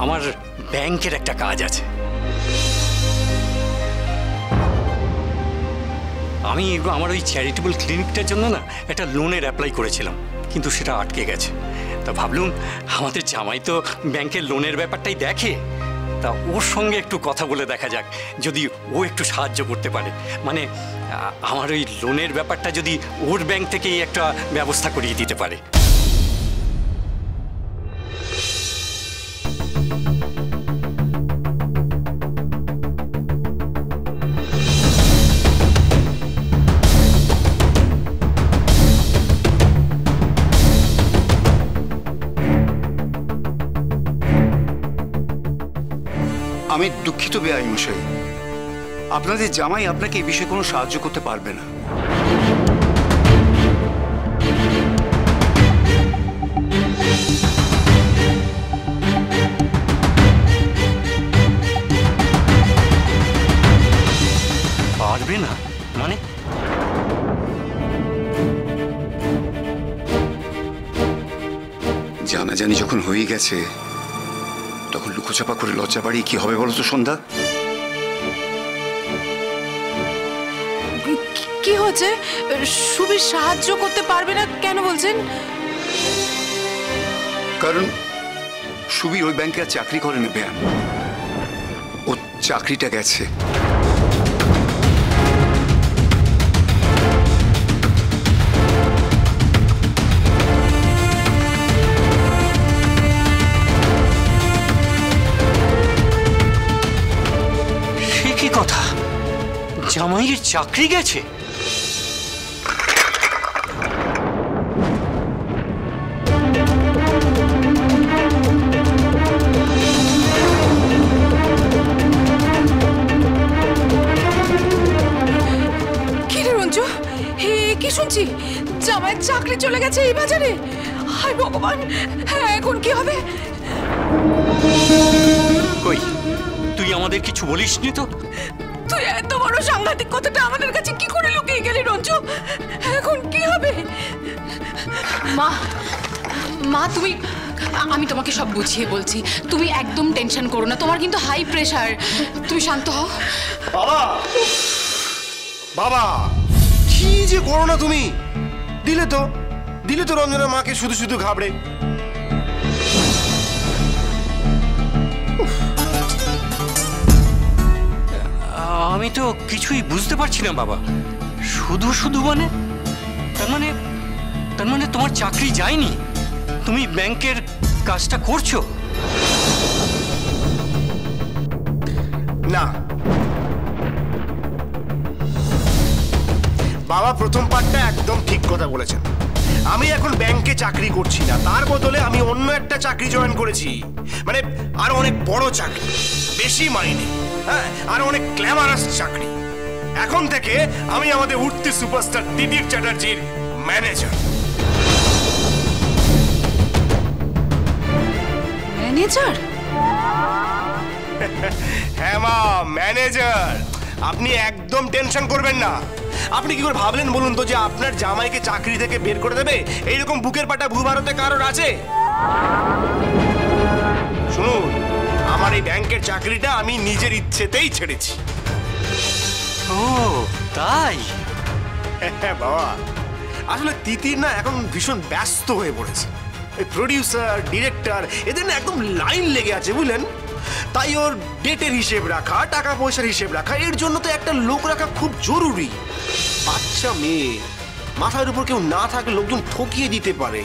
আমার ব্যাংকের একটা কাজ আছে। আমি আমার ওই চ্যারিটেবল ক্লিনিকটার জন্য না একটা লোনের অ্যাপ্লাই করেছিলাম, কিন্তু সেটা আটকে গেছে। তা ভাবলুম আমাদের জামাই তো ব্যাংকের লোনের ব্যাপারটাই দেখে, তা ওর সঙ্গে একটু কথা বলে দেখা যাক যদি ও একটু সাহায্য করতে পারে। মানে আমার ওই লোনের ব্যাপারটা যদি ওর ব্যাংক থেকেই একটা ব্যবস্থা করিয়ে দিতে পারে। আমি দুঃখিত বেআইন মশাই, আপনাদের জামাই আপনাকে এই বিষয়ে কোনো সাহায্য করতে পারবে না। পারবে না মানে? জানাজানি যখন হয়ে গেছে তখন লুকোচাপা করে লজ্জা বাড়িয়ে কি হবে বলো তো সন্ধ্যা? কি হচ্ছে? সুবীর সাহায্য করতে পারবে না কেন বলছেন? কারণ সুবীর ওই ব্যাংকে আর চাকরি করে না বেয়ান, ও চাকরিটা গেছে। কথা, জামাইয়ের চাকরি গেছে? কি রে রঞ্জু, কি শুনছি? জামাইয়ের চাকরি চলে গেছে এই বাজারে? হায় ভগবান, এখন কি হবে? কই, তুই আমাদের কিছু বলিসনি তো? তুই এত বড় সাংঘাতিক কথাটা আমাদের কাছে কি করে লুকিয়ে গেলি রঞ্জু? এখন কি হবে? মা, মা তুমি, আমি তোমাকে সব বুঝিয়ে বলছি, তুমি একদম টেনশন করো না। তোমার কিন্তু হাই প্রেশার, তুমি শান্ত হও। বাবা, বাবা কি যে করো না তুমি? দিলে তো রঞ্জনের মাকে শুধু শুধু ঘাবড়ে। আমি তো কিছুই বুঝতে পারছি না বাবা। শুধু শুধু মানে? তার মানে তোমার চাকরি যায়নি, তুমি ব্যাংকের কাজটা করছো? না বাবা, প্রথম পার্টটা একদম ঠিক কথা বলেছেন। আমি এখন ব্যাংকে চাকরি করছি না, তার বদলে আমি অন্য একটা চাকরি জয়েন করেছি। মানে আরো অনেক বড় চাকরি, বেশি মাইনে, হ্যাঁ, আরো অনেক গ্ল্যামারাস চাকরি। এখন থেকে আমি আমাদের উঠতি সুপারস্টার দিদির চ্যাটার্জির ম্যানেজার। ম্যানেজার? হ্যাঁ মা, ম্যানেজার। আপনি একদম টেনশন করবেন না। আপনি কি করে ভাবলেন বলুন তো যে আপনার জামাইকে চাকরি থেকে বের করে দেবে এইরকম বুকের পাটা ভূভারতে কারোর আছে? শুনুন, আমার এই ব্যাংকের চাকরিটা আমি নিজের ইচ্ছেতেই ছেড়েছি। ও তাই? হ্যাঁ বাবা, আসলে তিতির না এখন ভীষণ ব্যস্ত হয়ে পড়েছে। এই প্রডিউসার, ডিরেক্টর এদের না একদম লাইন লেগে আছে বুঝলেন। তাই ওর ডেটের হিসেব রাখা, টাকা পয়সার হিসেব রাখা, এর জন্য তো একটা লোক রাখা খুব জরুরি। বাচ্চা মেয়ে, মাথার উপর কেউ না থাকলে লোকজন ঠকিয়ে দিতে পারে।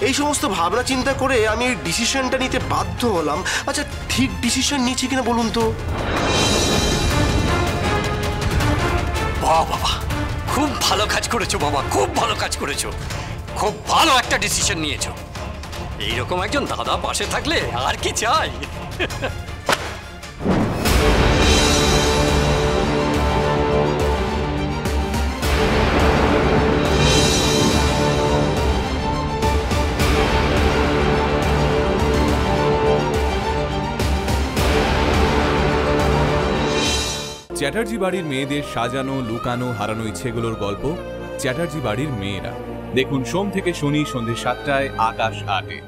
এই সমস্ত ভাবনা চিন্তা করে আমি এই ডিসিশনটা নিতে বাধ্য হলাম। আচ্ছা, ঠিক ডিসিশন নিচ্ছি কিনা বলুন তো? বাবা, খুব ভালো কাজ করেছো বাবা, খুব ভালো কাজ করেছো, খুব ভালো একটা ডিসিশন নিয়েছো। এইরকম একজন দাদা পাশে থাকলে আর কি চাই। চ্যাটার্জি বাড়ির মেয়েদের সাজানো, লুকানো, হারানো ইচ্ছেগুলোর গল্প চ্যাটার্জি বাড়ির মেয়েরা। দেখুন সোম থেকে শনি সন্ধ্যে ৭টায় আকাশ ৮-এ।